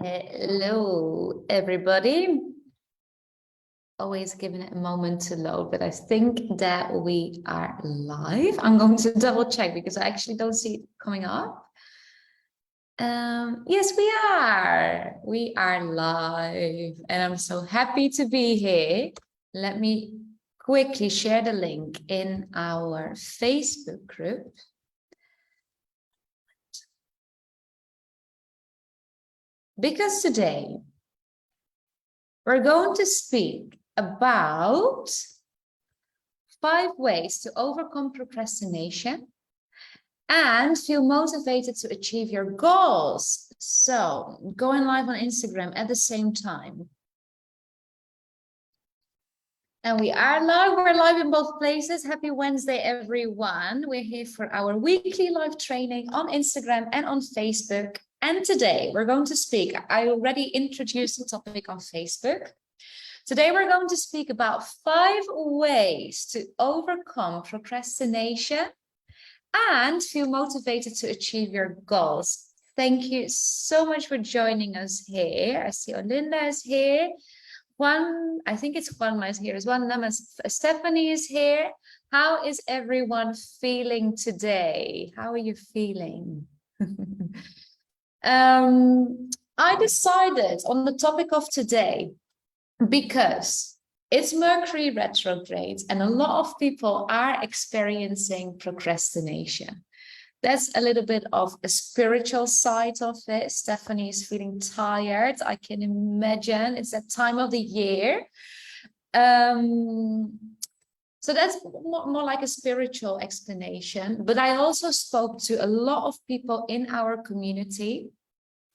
Hello, everybody. Always giving it a moment to load, but I think that we are live. I'm going to double check because I actually don't see it coming up. Yes, we are. We are live, and I'm so happy to be here. Let me quickly share the link in our Facebook group. Because today we're going to speak about 5 ways to overcome procrastination and feel motivated to achieve your goals. So, going live on Instagram at the same time. And we are live. We're live in both places. Happy Wednesday, everyone. We're here for our weekly live training on Instagram and on Facebook. And today we're going to speak. I already introduced the topic on Facebook. Today we're going to speak about 5 ways to overcome procrastination and feel motivated to achieve your goals. Thank you so much for joining us here. I see Olinda is here. I think it's Juanma is here as well. Stephanie is here. How is everyone feeling today? How are you feeling? I decided on the topic of today because it's Mercury retrograde and a lot of people are experiencing procrastination. That's a little bit of a spiritual side of it. Stephanie is feeling tired. I can imagine it's that time of the year. So that's more like a spiritual explanation. But I also spoke to a lot of people in our community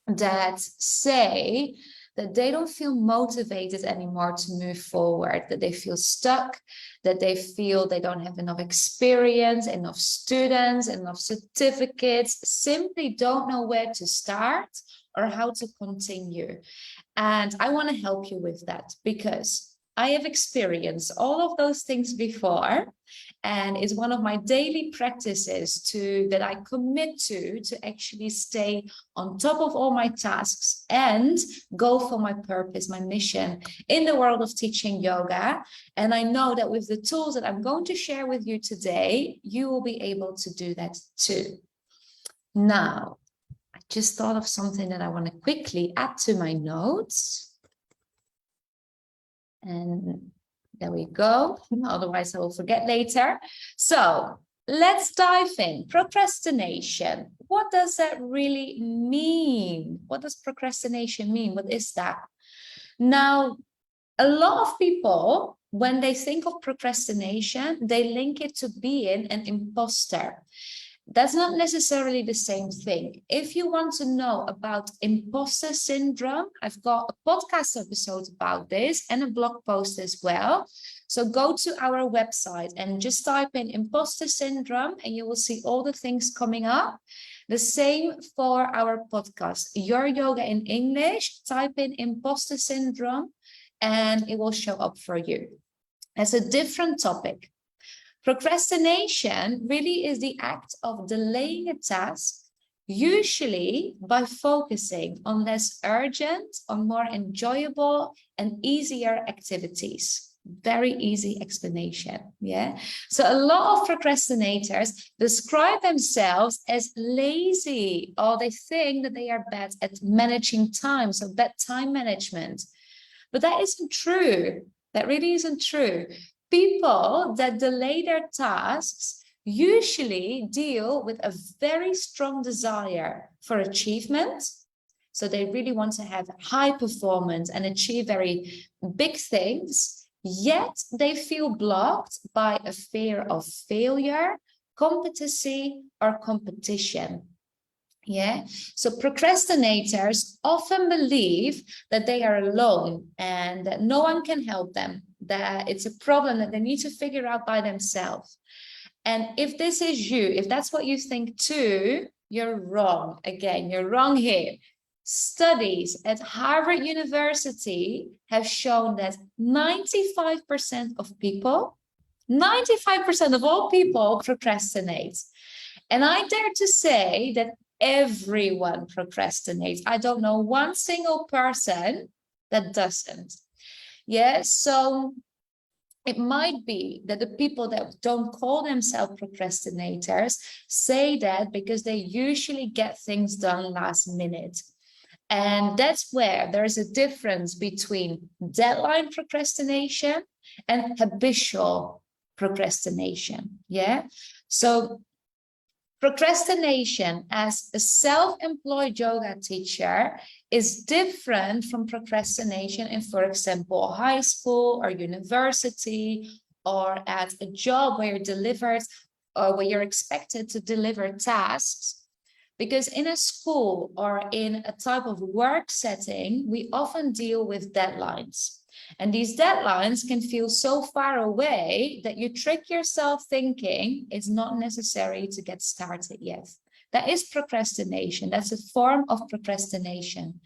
that say that they don't feel motivated anymore to move forward, that they feel stuck, that they feel they don't have enough experience, enough students, enough certificates, simply don't know where to start or how to continue. And I want to help you with that because I have experienced all of those things before, and it's one of my daily practices that I commit to actually stay on top of all my tasks and go for my purpose, my mission in the world of teaching yoga. And I know that with the tools that I'm going to share with you today, you will be able to do that too. Now, I just thought of something that I want to quickly add to my notes. And there we go. Otherwise, I will forget later. So let's dive in. Procrastination. What does that really mean? What does procrastination mean? What is that? Now, a lot of people, when they think of procrastination, they link it to being an imposter. That's not necessarily the same thing. If you want to know about imposter syndrome, I've got a podcast episode about this and a blog post as well. So go to our website and just type in imposter syndrome and you will see all the things coming up. The same for our podcast, Your Yoga in English. Type in imposter syndrome and it will show up for you as a different topic. Procrastination really is the act of delaying a task, usually by focusing on less urgent or more enjoyable and easier activities. Very easy explanation, yeah? So a lot of procrastinators describe themselves as lazy, or they think that they are bad at managing time, so bad time management. But that isn't true. That really isn't true. People that delay their tasks usually deal with a very strong desire for achievement. So they really want to have high performance and achieve very big things, yet they feel blocked by a fear of failure, competency, or competition. Yeah, so procrastinators often believe that they are alone and that no one can help them, that it's a problem that they need to figure out by themselves. And if this is you, if that's what you think too, you're wrong. Again, you're wrong here. Studies at Harvard University have shown that 95% of people, 95% of all people procrastinate. And I dare to say that Everyone procrastinates. I don't know one single person that doesn't. Yeah, so it might be that the people that don't call themselves procrastinators say that because they usually get things done last minute. And that's where there's a difference between deadline procrastination and habitual procrastination. Yeah. So procrastination as a self-employed yoga teacher is different from procrastination in, for example, high school or university, or at a job where you're delivered or where you're expected to deliver tasks. Because in a school or in a type of work setting, we often deal with deadlines. And these deadlines can feel so far away that you trick yourself thinking it's not necessary to get started yet. That is procrastination. That's a form of procrastination.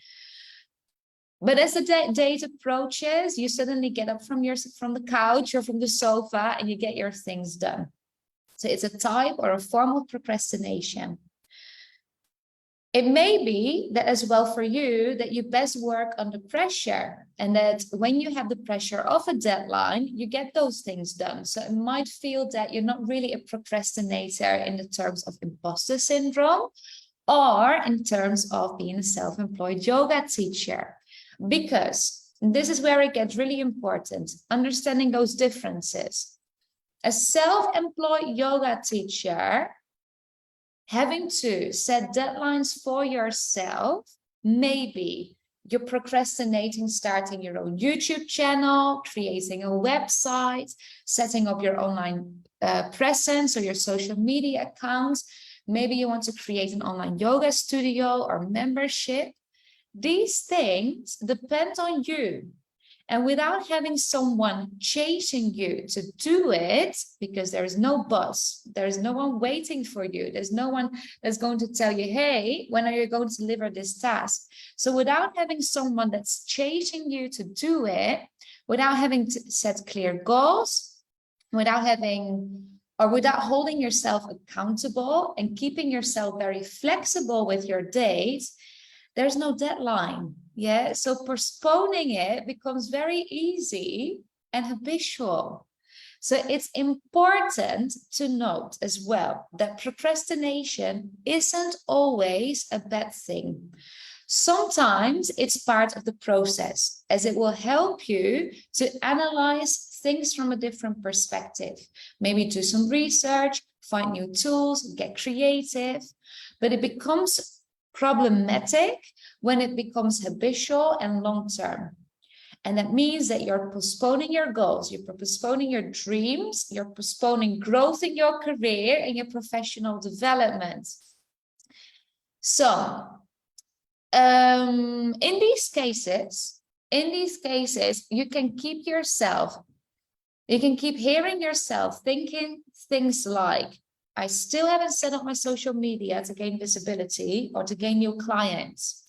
But as the date approaches, you suddenly get up from the couch or from the sofa and you get your things done. So it's a type or a form of procrastination. It may be that as well for you that you best work under pressure, and that when you have the pressure of a deadline, you get those things done. So it might feel that you're not really a procrastinator in the terms of imposter syndrome or in terms of being a self-employed yoga teacher, because this is where it gets really important, understanding those differences. A self-employed yoga teacher, having to set deadlines for yourself, maybe you're procrastinating starting your own YouTube channel, creating a website, setting up your online presence or your social media accounts. Maybe you want to create an online yoga studio or membership. These things depend on you. And without having someone chasing you to do it, because there is no boss, there is no one waiting for you, there's no one that's going to tell you, hey, when are you going to deliver this task? So without having someone that's chasing you to do it, without having to set clear goals, without holding yourself accountable and keeping yourself very flexible with your dates, there's no deadline. Yeah, so postponing it becomes very easy and habitual. So it's important to note as well that procrastination isn't always a bad thing. Sometimes it's part of the process, as it will help you to analyze things from a different perspective. Maybe do some research, find new tools, get creative, but it becomes problematic when it becomes habitual and long-term. And that means that you're postponing your goals, you're postponing your dreams, you're postponing growth in your career and your professional development. So in these cases, you can keep hearing yourself thinking things like, I still haven't set up my social media to gain visibility or to gain new clients.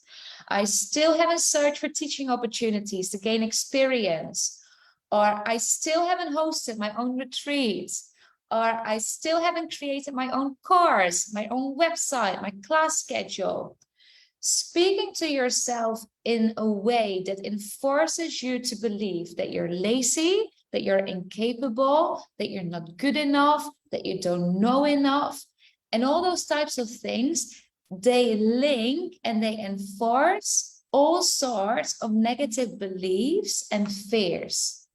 I still haven't searched for teaching opportunities to gain experience, or I still haven't hosted my own retreats, or I still haven't created my own course, my own website, my class schedule. Speaking to yourself in a way that enforces you to believe that you're lazy, that you're incapable, that you're not good enough, that you don't know enough, and all those types of things, they link and they enforce all sorts of negative beliefs and fears.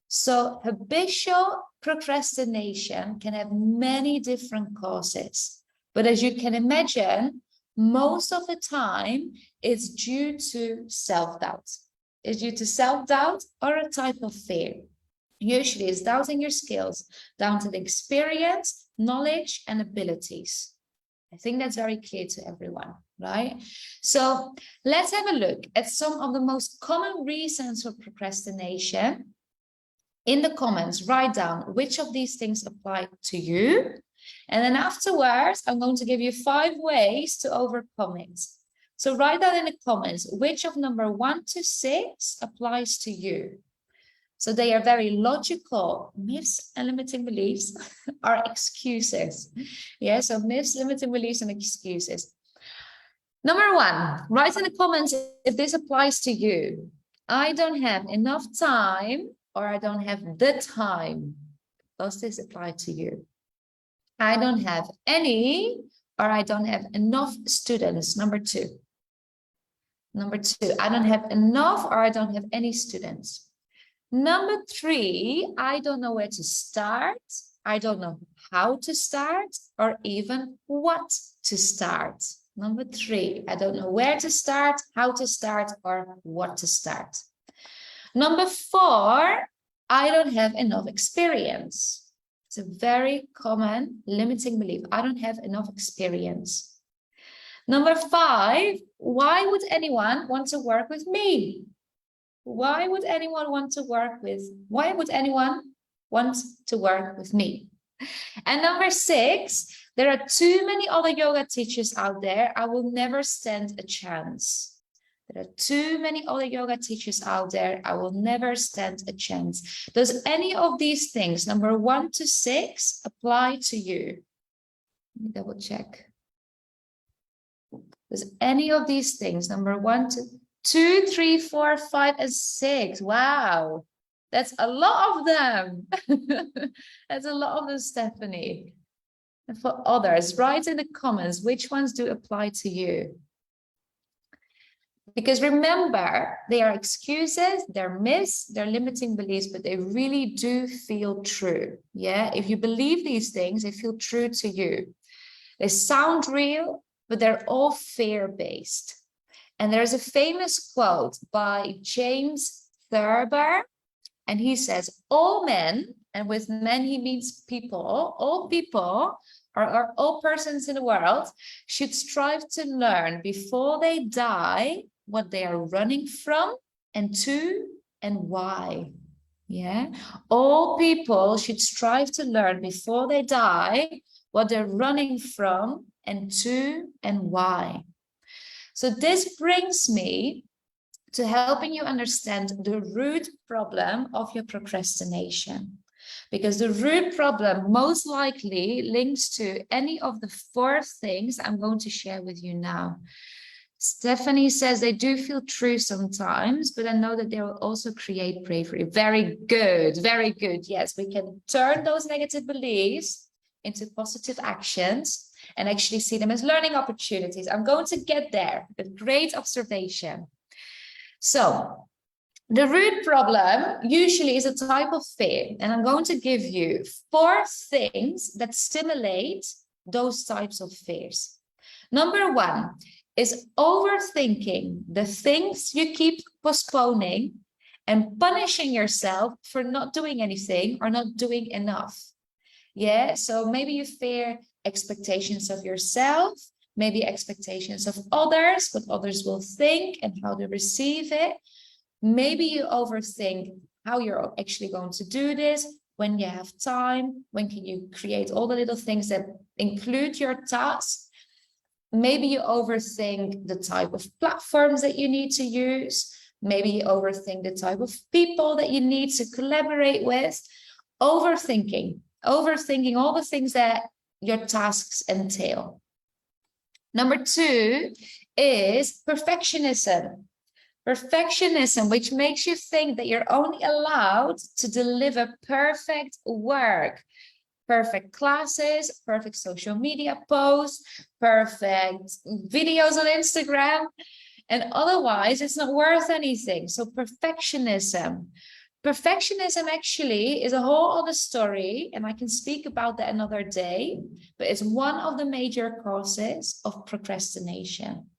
So habitual procrastination can have many different causes, but as you can imagine, most of the time it's due to self-doubt. It's due to self-doubt or a type of fear. Usually it's doubting your skills, down to the experience, knowledge, and abilities. I think that's very clear to everyone, right? So let's have a look at some of the most common reasons for procrastination. In the comments, write down which of these things apply to you. And then afterwards, I'm going to give you 5 ways to overcome it. So write down in the comments which of number 1 to 6 applies to you. So they are very logical. Myths and limiting beliefs are excuses. Yeah, so myths, limiting beliefs, and excuses. Number one, write in the comments if this applies to you. I don't have enough time, or I don't have the time. Does this apply to you? I don't have any, or I don't have enough students. Number two. Number two, I don't have enough, or I don't have any students. Number three, I don't know where to start. I don't know how to start, or even what to start. Number three, I don't know where to start, how to start, or what to start. Number four, I don't have enough experience. It's a very common limiting belief. I don't have enough experience. Number five, why would anyone want to work with me? Why would anyone want to work with me? And number six, there are too many other yoga teachers out there. I will never stand a chance. There are too many other yoga teachers out there. I will never stand a chance. Does any of these things, number 1 to 6, apply to you? Let me double check. Does any of these things, number 1 to 2, 3, 4, 5, and 6? Wow, that's a lot of them. That's a lot of them, Stephanie. And for others, write in the comments which ones do apply to you. Because remember, they are excuses, they're myths, they're limiting beliefs, but they really do feel true. Yeah, if you believe these things, they feel true to you. They sound real, but they're all fear-based. And there's a famous quote by James Thurber, and he says, all men, and with men he means people, all people, or all persons in the world, should strive to learn before they die what they are running from and to and why. Yeah, all people should strive to learn before they die what they're running from and to and why. So this brings me to helping you understand the root problem of your procrastination. Because the root problem most likely links to any of the 4 things I'm going to share with you now. Stephanie says they do feel true sometimes, but I know that they will also create bravery. Very good, very good. Yes, we can turn those negative beliefs into positive actions and actually see them as learning opportunities. I'm going to get there, but great observation. So the root problem usually is a type of fear, and I'm going to give you 4 things that stimulate those types of fears. Number 1 is overthinking the things you keep postponing and punishing yourself for not doing anything or not doing enough. Yeah, so maybe you fear expectations of yourself, maybe expectations of others, what others will think and how they receive it. Maybe you overthink how you're actually going to do this, when you have time, when can you create all the little things that include your task. Maybe you overthink the type of platforms that you need to use. Maybe you overthink the type of people that you need to collaborate with. Overthinking all the things that your tasks entail. Number 2 is perfectionism. Perfectionism, which makes you think that you're only allowed to deliver perfect work, perfect classes, perfect social media posts, perfect videos on Instagram, and otherwise it's not worth anything. So perfectionism actually is a whole other story, and I can speak about that another day, but it's one of the major causes of procrastination.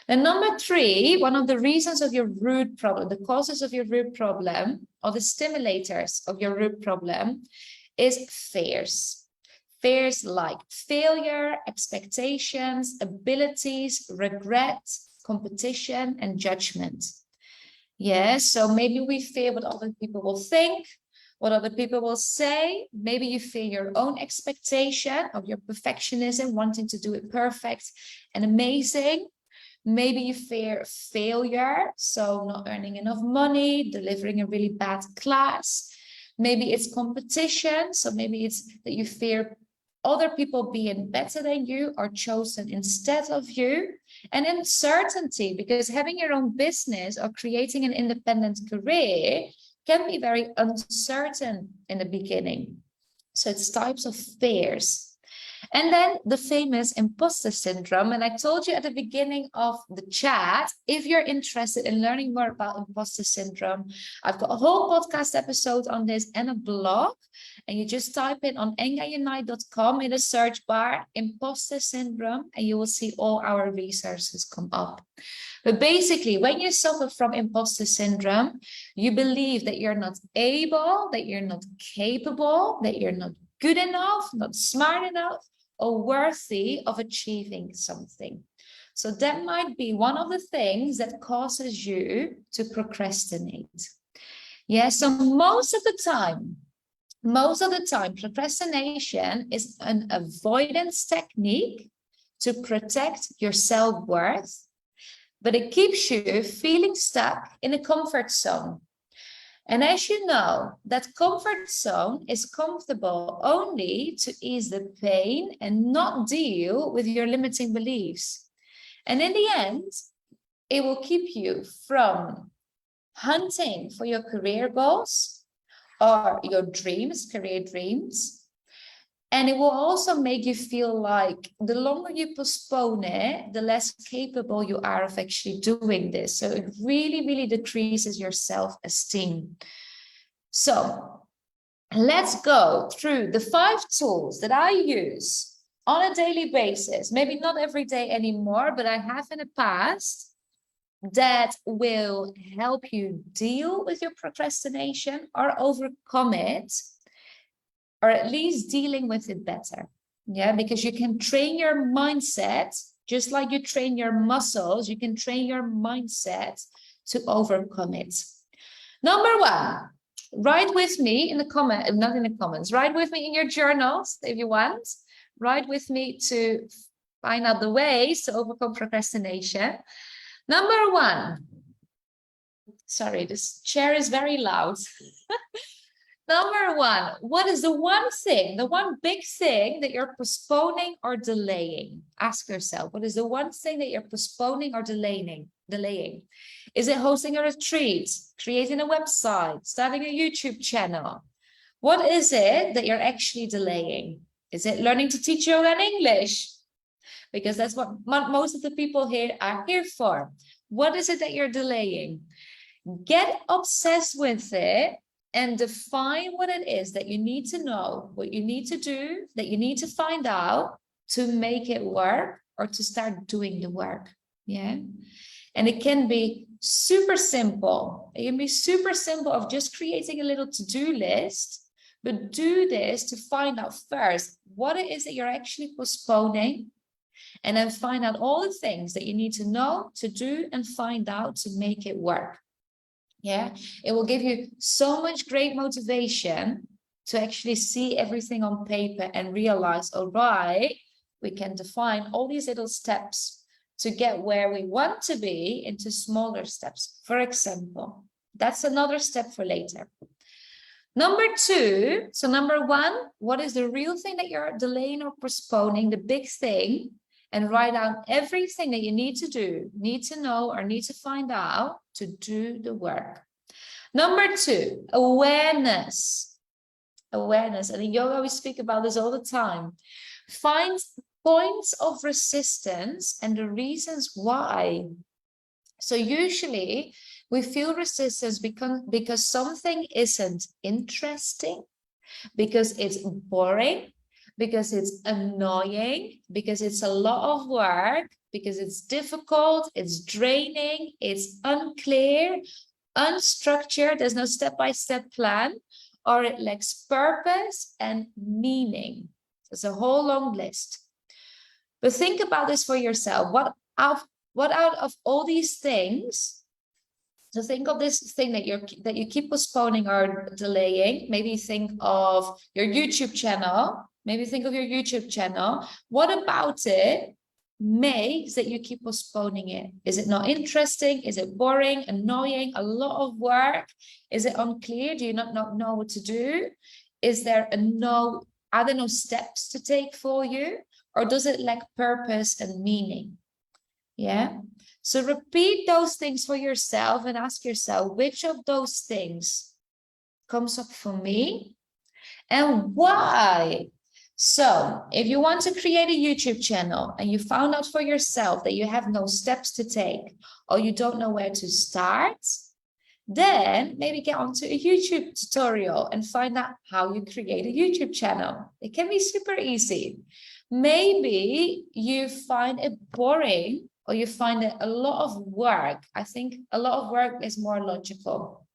And number 3, one of the reasons of your root problem, the causes of your root problem, or the stimulators of your root problem, is fears. Fears like failure, expectations, abilities, regret, competition, and judgment. Yes, so maybe we fear what other people will think, what other people will say. Maybe you fear your own expectation of your perfectionism, wanting to do it perfect and amazing. Maybe you fear failure, so not earning enough money, delivering a really bad class. Maybe it's competition, so maybe it's that you fear other people being better than you or chosen instead of you, and uncertainty, because having your own business or creating an independent career can be very uncertain in the beginning. So it's types of fears. And then the famous imposter syndrome. And I told you at the beginning of the chat, if you're interested in learning more about imposter syndrome, I've got a whole podcast episode on this and a blog. And you just type in on engaunite.com in the search bar, imposter syndrome, and you will see all our resources come up. But basically, when you suffer from imposter syndrome, you believe that you're not able, that you're not capable, that you're not good enough, not smart enough, or worthy of achieving something. So that might be one of the things that causes you to procrastinate. Yeah, so most of the time, procrastination is an avoidance technique to protect your self-worth, but it keeps you feeling stuck in a comfort zone. And as you know, that comfort zone is comfortable only to ease the pain and not deal with your limiting beliefs. And in the end, it will keep you from hunting for your career goals or your dreams, career dreams. And it will also make you feel like the longer you postpone it, the less capable you are of actually doing this. So it really, really decreases your self-esteem. So let's go through the 5 tools that I use on a daily basis. Maybe not every day anymore, but I have in the past, that will help you deal with your procrastination or overcome it, or at least dealing with it better. Yeah, because you can train your mindset, just like you train your muscles, you can train your mindset to overcome it. Number 1, write with me in the comment, not in the comments, write with me in your journals if you want. Write with me to find out the ways to overcome procrastination. Number 1, sorry, this chair is very loud. Number 1, what is the one thing, the one big thing that you're postponing or delaying? Ask yourself, what is the one thing that you're postponing or delaying? Is it hosting a retreat, creating a website, starting a YouTube channel? What is it that you're actually delaying? Is it learning to teach yoga and English? Because that's what most of the people here are here for. What is it that you're delaying? Get obsessed with it and define what it is that you need to know, what you need to do, that you need to find out to make it work or to start doing the work. Yeah. And it can be super simple. It can be super simple of just creating a little to-do list, but do this to find out first what it is that you're actually postponing, and then find out all the things that you need to know, to do, and find out to make it work. Yeah, it will give you so much great motivation to actually see everything on paper and realize, all right, we can define all these little steps to get where we want to be into smaller steps. For example, that's another step for later. Number 2, so number 1, what is the real thing that you're delaying or postponing, the big thing, and write down everything that you need to do, need to know, or need to find out to do the work. Number 2, awareness. Awareness. And in yoga, we speak about this all the time. Find points of resistance and the reasons why. So usually we feel resistance because something isn't interesting, because it's boring, because it's annoying, because it's a lot of work, because it's difficult, it's draining, it's unclear, unstructured, there's no step-by-step plan, or it lacks purpose and meaning. There's a whole long list. But think about this for yourself. What out of all these things, so think of this thing that you keep postponing or delaying. Maybe think of your YouTube channel. Maybe think of your YouTube channel. What about it makes that you keep postponing it? Is it not interesting? Is it boring, annoying, a lot of work? Is it unclear? Do you not know what to do? Is there a no Are there no steps to take for you? Or does it lack purpose and meaning? Yeah. So repeat those things for yourself and ask yourself, which of those things comes up for me and why? So if you want to create a YouTube channel and you found out for yourself that you have no steps to take or you don't know where to start, then maybe get onto a YouTube tutorial and find out how you create a YouTube channel. It can be super easy. Maybe you find it boring or you find it a lot of work. I think a lot of work is more logical.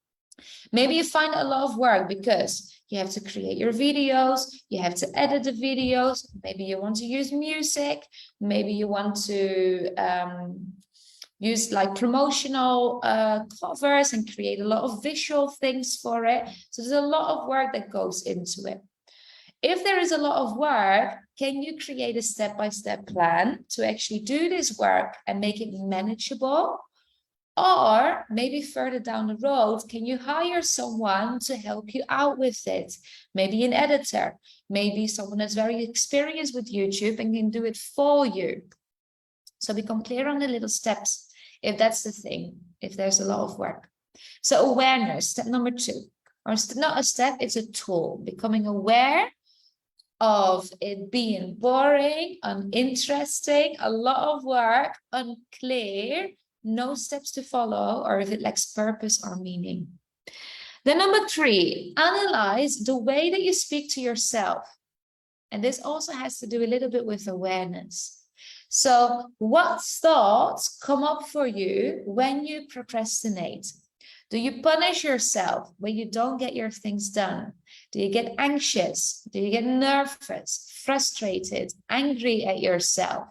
Maybe you find a lot of work because you have to create your videos, you have to edit the videos, maybe you want to use music, maybe you want to use like promotional covers and create a lot of visual things for it. So there's a lot of work that goes into it. If there is a lot of work, can you create a step-by-step plan to actually do this work and make it manageable? Or maybe further down the road, can you hire someone to help you out with it? Maybe an editor, maybe someone that's very experienced with YouTube and can do it for you. So become clear on the little steps, if that's the thing, if there's a lot of work. So awareness, step number 2, or not a step, it's a tool, becoming aware of it being boring, uninteresting, a lot of work, unclear, no steps to follow, or if it lacks purpose or meaning. Then number 3, analyze the way that you speak to yourself. And this also has to do a little bit with awareness. So what thoughts come up for you when you procrastinate? Do you punish yourself when you don't get your things done? Do you get anxious? Do you get nervous, frustrated, angry at yourself?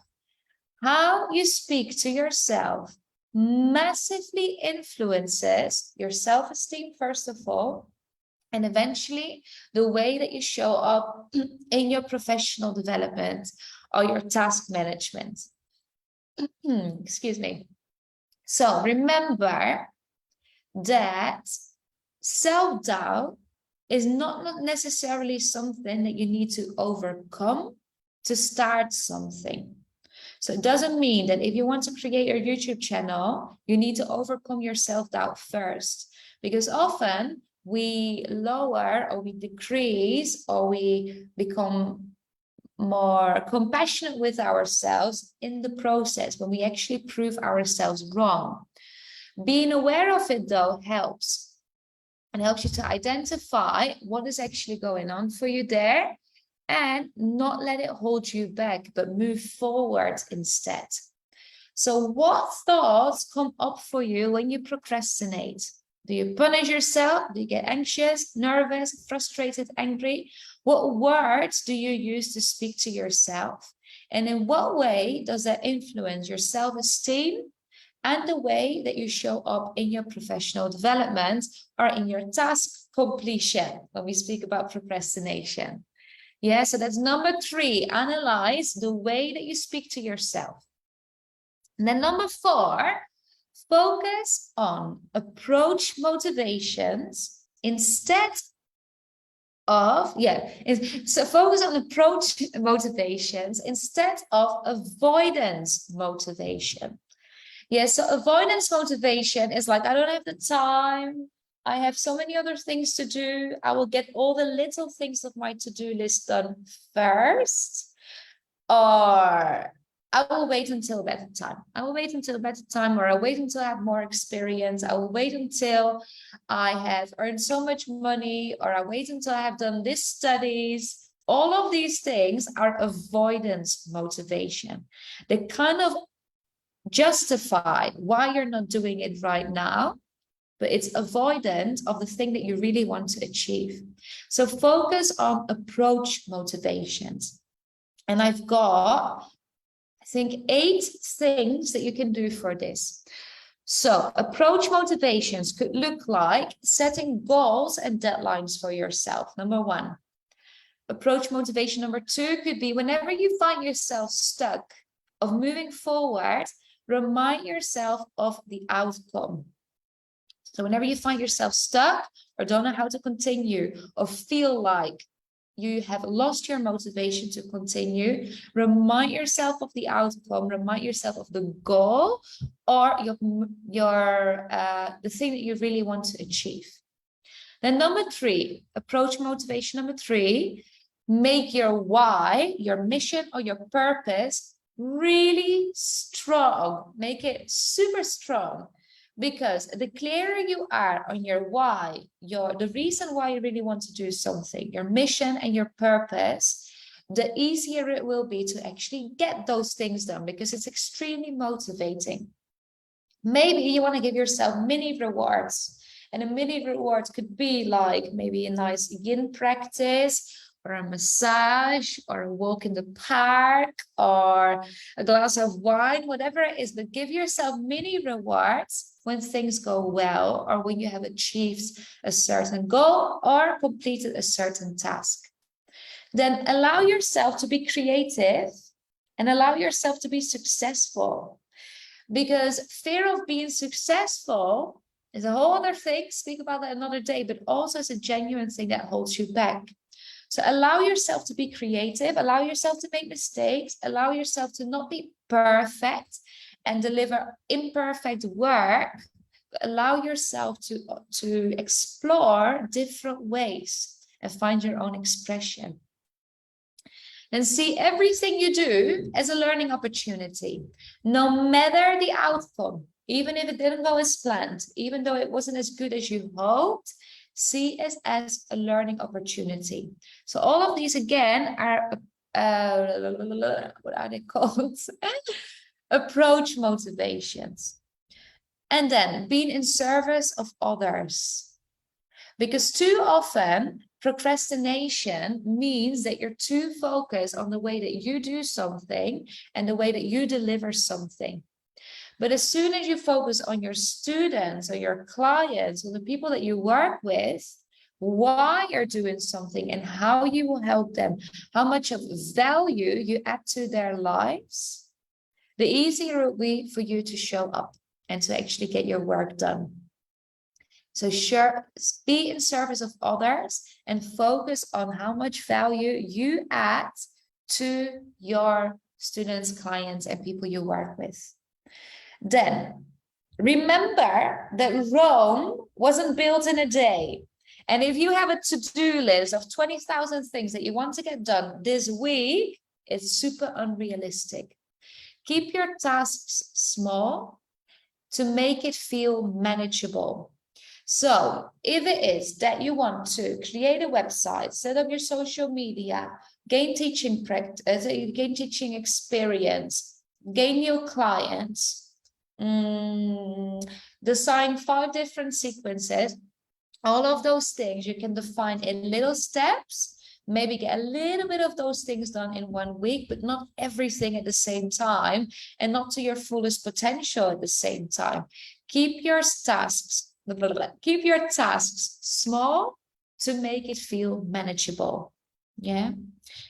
How you speak to yourself massively influences your self-esteem, first of all, and eventually the way that you show up in your professional development or your task management. Excuse me. So remember that self-doubt is not necessarily something that you need to overcome to start something. So it doesn't mean that if you want to create your YouTube channel, you need to overcome your self-doubt first, because often we lower or we decrease or we become more compassionate with ourselves in the process when we actually prove ourselves wrong. Being aware of it, though, helps. And helps you to identify what is actually going on for you there and not let it hold you back, but move forward instead. So what thoughts come up for you when you procrastinate? Do you punish yourself? Do you get anxious, nervous, frustrated, angry? What words do you use to speak to yourself? And in what way does that influence your self-esteem and the way that you show up in your professional development or in your task completion when we speak about procrastination? Yeah, so that's number 3, analyze the way that you speak to yourself. And then number 4, focus on approach motivations instead of, so focus on approach motivations instead of avoidance motivation. Yeah, so avoidance motivation is like, I don't have the time. I have so many other things to do. I will get all the little things of my to-do list done first. Or I will wait until better time. I will wait until better time, or I'll wait until I have more experience. I will wait until I have earned so much money, or I wait until I have done this studies. All of these things are avoidance motivation. They kind of justify why you're not doing it right now, but it's avoidance of the thing that you really want to achieve. So focus on approach motivations. And I've got, I think, 8 things that you can do for this. So approach motivations could look like setting goals and deadlines for yourself. Number 1. Approach motivation number 2 could be whenever you find yourself stuck of moving forward, remind yourself of the outcome. So whenever you find yourself stuck or don't know how to continue or feel like you have lost your motivation to continue, remind yourself of the outcome, remind yourself of the goal or the thing that you really want to achieve. Then number 3, approach motivation number 3, make your why, your mission or your purpose really strong. Make it super strong, because the clearer you are on your why, the reason why you really want to do something, your mission and your purpose, the easier it will be to actually get those things done, because it's extremely motivating. Maybe you want to give yourself mini rewards. And a mini reward could be like maybe a nice yin practice, or a massage, or a walk in the park, or a glass of wine, whatever it is. But give yourself mini rewards when things go well, or when you have achieved a certain goal or completed a certain task. Then allow yourself to be creative and allow yourself to be successful. Because fear of being successful is a whole other thing. Speak about that another day, but also it's a genuine thing that holds you back. So allow yourself to be creative, allow yourself to make mistakes, allow yourself to not be perfect and deliver imperfect work. Allow yourself to explore different ways and find your own expression. And see everything you do as a learning opportunity, no matter the outcome. Even if it didn't go as planned, even though it wasn't as good as you hoped, see it as a learning opportunity. So all of these, again, are, what are they called? Approach motivations. And then being in service of others. Because too often, procrastination means that you're too focused on the way that you do something and the way that you deliver something. But as soon as you focus on your students or your clients or the people that you work with, why you're doing something and how you will help them, how much of value you add to their lives, the easier it will be for you to show up and to actually get your work done. So sure, be in service of others and focus on how much value you add to your students, clients, and people you work with. Then remember that Rome wasn't built in a day. And if you have a to-do list of 20,000 things that you want to get done this week, it's super unrealistic. Keep your tasks small to make it feel manageable. So if it is that you want to create a website, set up your social media, gain teaching practice, gain teaching experience, gain new clients, design 5 different sequences, all of those things you can define in little steps. Maybe get a little bit of those things done in 1 week, but not everything at the same time and not to your fullest potential at the same time. Keep your tasks small to make it feel manageable. Yeah.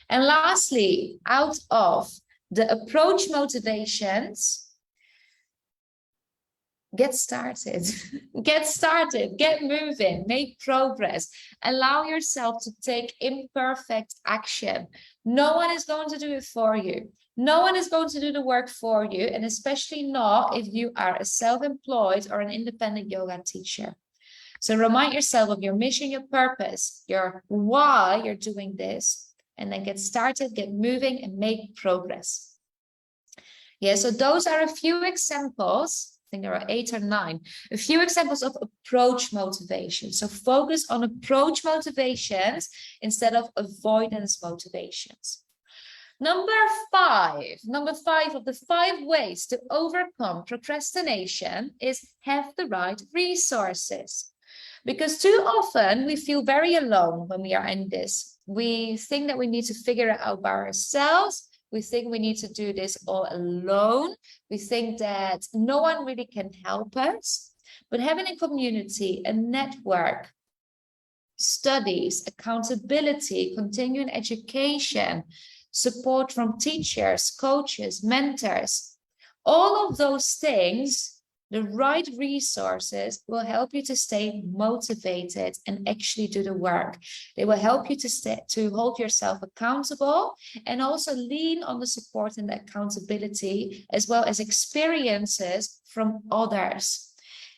And lastly, out of the approach motivations, get started, get moving, make progress, allow yourself to take imperfect action. No one is going to do it for you. No one is going to do the work for you, and especially not if you are a self-employed or an independent yoga teacher. So remind yourself of your mission, your purpose, your why you're doing this, and then get started, get moving, and make progress. Yeah, so those are a few examples. I think there are 8 or 9, a few examples of approach motivation. So focus on approach motivations instead of avoidance motivations. Number five of the 5 ways to overcome procrastination is have the right resources. Because too often we feel very alone when we are in this. We think that we need to figure it out by ourselves. We think we need to do this all alone. We think that no one really can help us. But having a community, a network, studies, accountability, continuing education, support from teachers, coaches, mentors, all of those things The right resources will help you to stay motivated and actually do the work. They will help you to hold yourself accountable and also lean on the support and the accountability as well as experiences from others.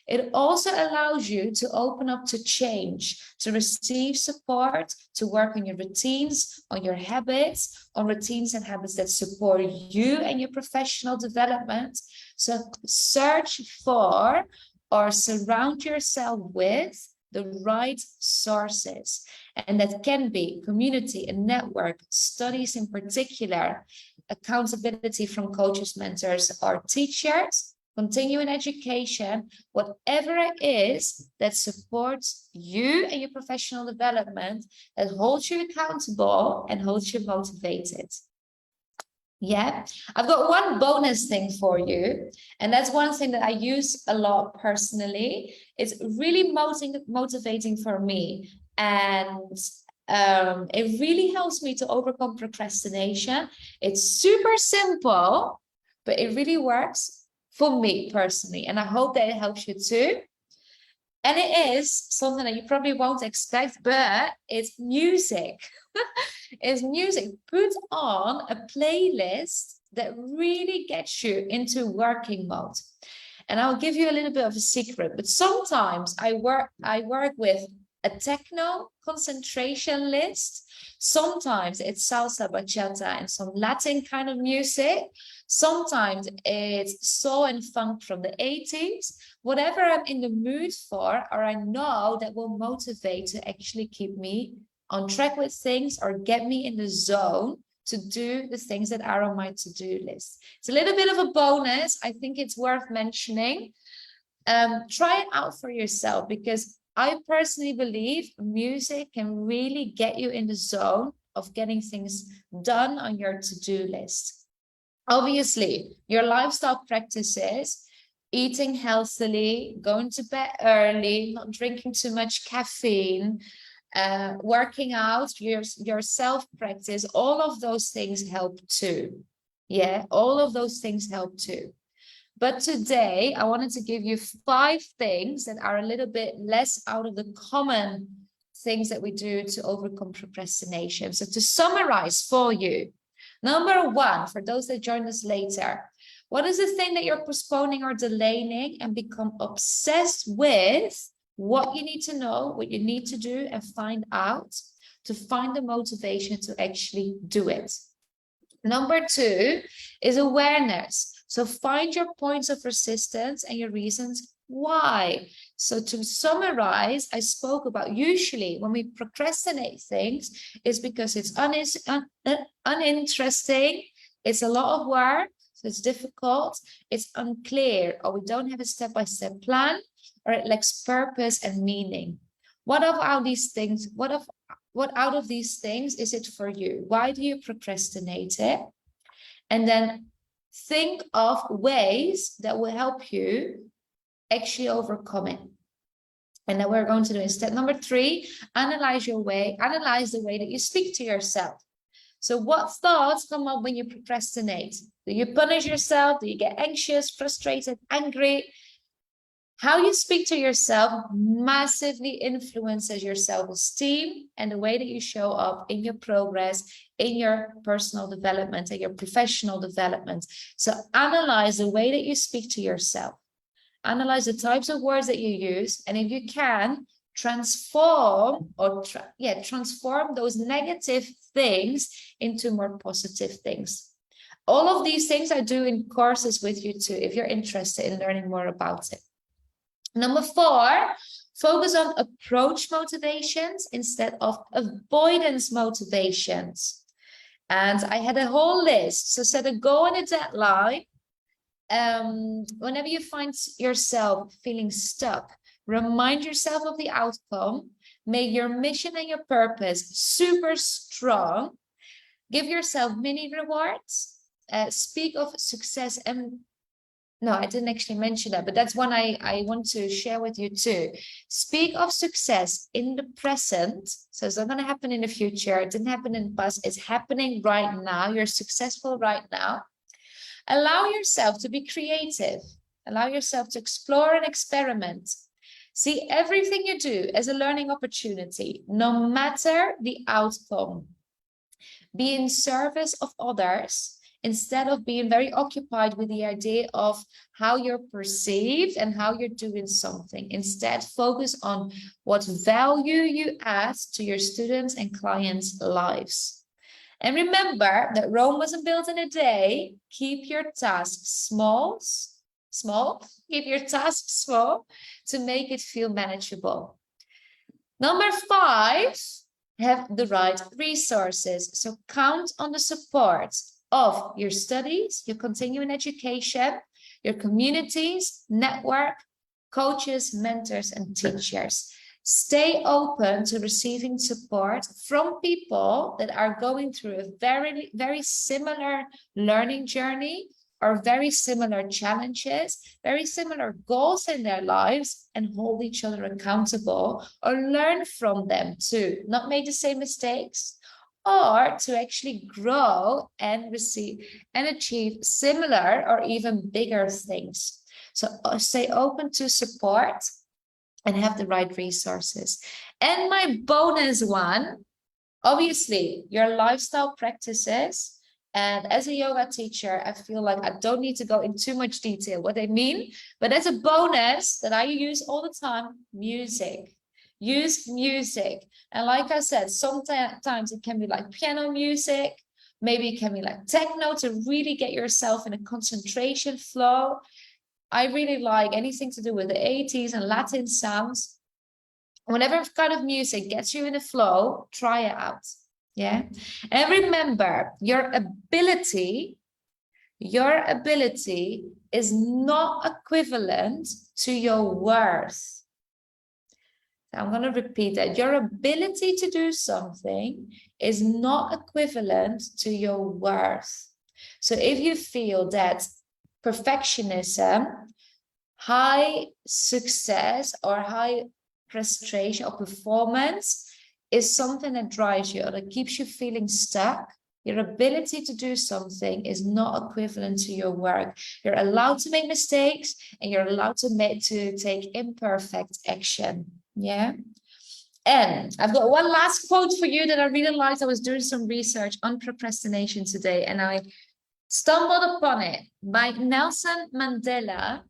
It also allows you to open up to change, to receive support, to work on your routines, on your habits, on routines and habits that support you and your professional development. So search for or surround yourself with the right sources. And that can be community and network, studies in particular, accountability from coaches, mentors, or teachers, continuing education, whatever it is that supports you and your professional development, that holds you accountable and holds you motivated. Yeah, I've got one bonus thing for you, and that's one thing that I use a lot personally. It's really motivating for me, and it really helps me to overcome procrastination. It's super simple, but it really works for me personally, and I hope that it helps you too. And it is something that you probably won't expect, but it's music. It's music. Put on a playlist that really gets you into working mode. And I'll give you a little bit of a secret, but sometimes I work with a techno concentration list. Sometimes it's salsa, bachata, and some Latin kind of music. Sometimes it's soul and funk from the 80s. Whatever I'm in the mood for, or I know that will motivate to actually keep me on track with things or get me in the zone to do the things that are on my to-do list. It's a little bit of a bonus. I think it's worth mentioning. Try it out for yourself, because I personally believe music can really get you in the zone of getting things done on your to-do list. Obviously, your lifestyle practices, eating healthily, going to bed early, not drinking too much caffeine, working out, your self-practice, all of those things help too. Yeah, all of those things help too. But today, I wanted to give you 5 things that are a little bit less out of the common things that we do to overcome procrastination. So to summarize for you, number 1, for those that join us later, what is the thing that you're postponing or delaying and become obsessed with? What you need to know, what you need to do and find out to find the motivation to actually do it. Number 2 is awareness. So find your points of resistance and your reasons why. So to summarize, I spoke about usually when we procrastinate things is because it's uninteresting, it's a lot of work, so it's difficult, it's unclear, or we don't have a step-by-step plan, or it lacks purpose and meaning. What out of these things is it for you? Why do you procrastinate it? And then think of ways that will help you actually overcome it. And then we're going to do instead. Number 3, analyze the way that you speak to yourself. So what thoughts come up when you procrastinate? Do you punish yourself? Do you get anxious, frustrated, angry? How you speak to yourself massively influences your self-esteem and the way that you show up in your progress, in your personal development and your professional development. So analyze the way that you speak to yourself. Analyze the types of words that you use. And if you can, transform those negative things into more positive things. All of these things I do in courses with you too, if you're interested in learning more about it. Number 4, focus on approach motivations instead of avoidance motivations. And I had a whole list. So set a goal and a deadline. Whenever you find yourself feeling stuck, remind yourself of the outcome. Make your mission and your purpose super strong. Give yourself mini rewards. Speak of success and no, I didn't actually mention that, but that's one I want to share with you too. Speak of success in the present. So it's not going to happen in the future. It didn't happen in the past. It's happening right now. You're successful right now. Allow yourself to be creative. Allow yourself to explore and experiment. See everything you do as a learning opportunity, no matter the outcome. Be in service of others instead of being very occupied with the idea of how you're perceived and how you're doing something. Instead, focus on what value you add to your students' and clients' lives. And remember that Rome wasn't built in a day. Keep your tasks small, keep your tasks small to make it feel manageable. Number 5, have the right resources. So count on the support of your studies, your continuing education, your communities, network, coaches, mentors, and teachers. Stay open to receiving support from people that are going through a very, very similar learning journey or very similar challenges, very similar goals in their lives, and hold each other accountable or learn from them too. Not make the same mistakes, or to actually grow and receive and achieve similar or even bigger things. So stay open to support and have the right resources. And my bonus one, obviously, your lifestyle practices. And as a yoga teacher, I feel like I don't need to go in too much detail what they mean, but as a bonus that I use all the time, music. Use music. And like I said, sometimes it can be like piano music, maybe it can be like techno to really get yourself in a concentration flow. I really like anything to do with the 80s and Latin sounds. Whatever kind of music gets you in a flow, try it out. Yeah. And remember, your ability is not equivalent to your worth. I'm going to repeat that. Your ability to do something is not equivalent to your worth. So if you feel that perfectionism, high success or high frustration or performance is something that drives you or that keeps you feeling stuck, your ability to do something is not equivalent to your work. You're allowed to make mistakes and you're allowed to take imperfect action. Yeah. And I've got one last quote for you that I really liked. I was doing some research on procrastination today and I stumbled upon it by Nelson Mandela.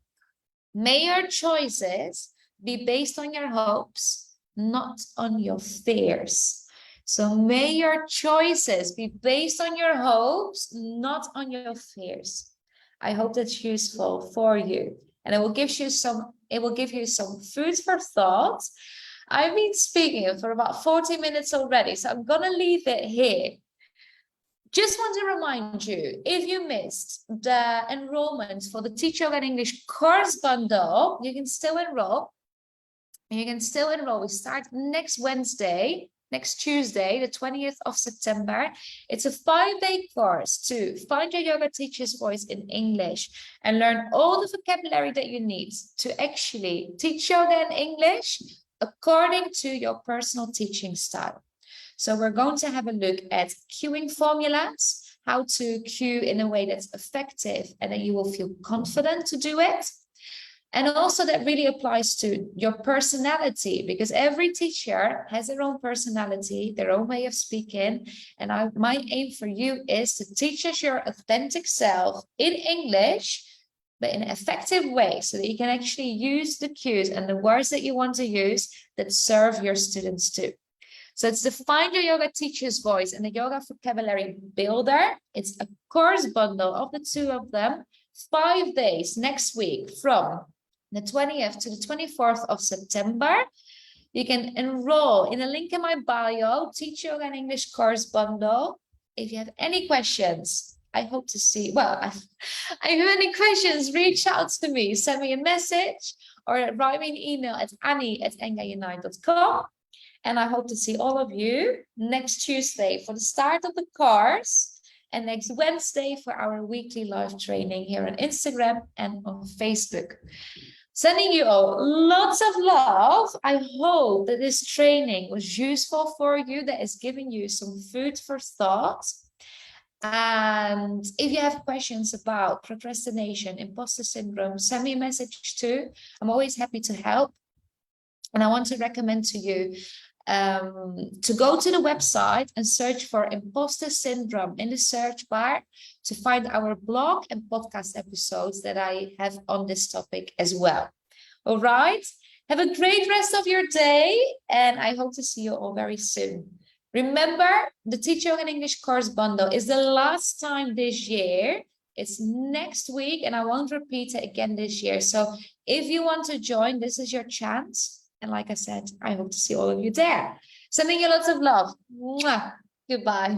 May your choices be based on your hopes, not on your fears. So may your choices be based on your hopes, not on your fears. I hope that's useful for you. And it will give you some food for thought. I've been speaking for about 40 minutes already, so I'm going to leave it here. Just want to remind you, if you missed the enrollment for the Teach Yoga and English course bundle, you can still enroll. We start next Wednesday, next Tuesday, the 20th of September. It's a 5-day course to find your yoga teacher's voice in English and learn all the vocabulary that you need to actually teach yoga in English according to your personal teaching style. So we're going to have a look at cueing formulas, how to cue in a way that's effective and that you will feel confident to do it. And also that really applies to your personality, because every teacher has their own personality, their own way of speaking. And my aim for you is to teach us your authentic self in English, but in an effective way, so that you can actually use the cues and the words that you want to use that serve your students too. So it's the Find Your Yoga Teacher's Voice and the Yoga Vocabulary Builder. It's a course bundle of the two of them, 5 days next week from the 20th to the 24th of September. You can enroll in the link in my bio, Teach Yoga and English course bundle. If you have any questions, I hope to see, if you have any questions, reach out to me, send me a message or write me an email at annie@engaunite.com. And I hope to see all of you next Tuesday for the start of the course and next Wednesday for our weekly live training here on Instagram and on Facebook. Sending you all lots of love. I hope that this training was useful for you, that is giving you some food for thought. And if you have questions about procrastination, imposter syndrome, send me a message too. I'm always happy to help. And I want to recommend to you to go to the website and search for imposter syndrome in the search bar to find our blog and podcast episodes that I have on this topic as well. All right. Have a great rest of your day, and I hope to see you all very soon. Remember, the Teach Yoga and English course bundle is the last time this year. It's next week, and I won't repeat it again this year. So if you want to join, this is your chance. And like I said, I hope to see all of you there. Sending you lots of love. Mwah. Goodbye.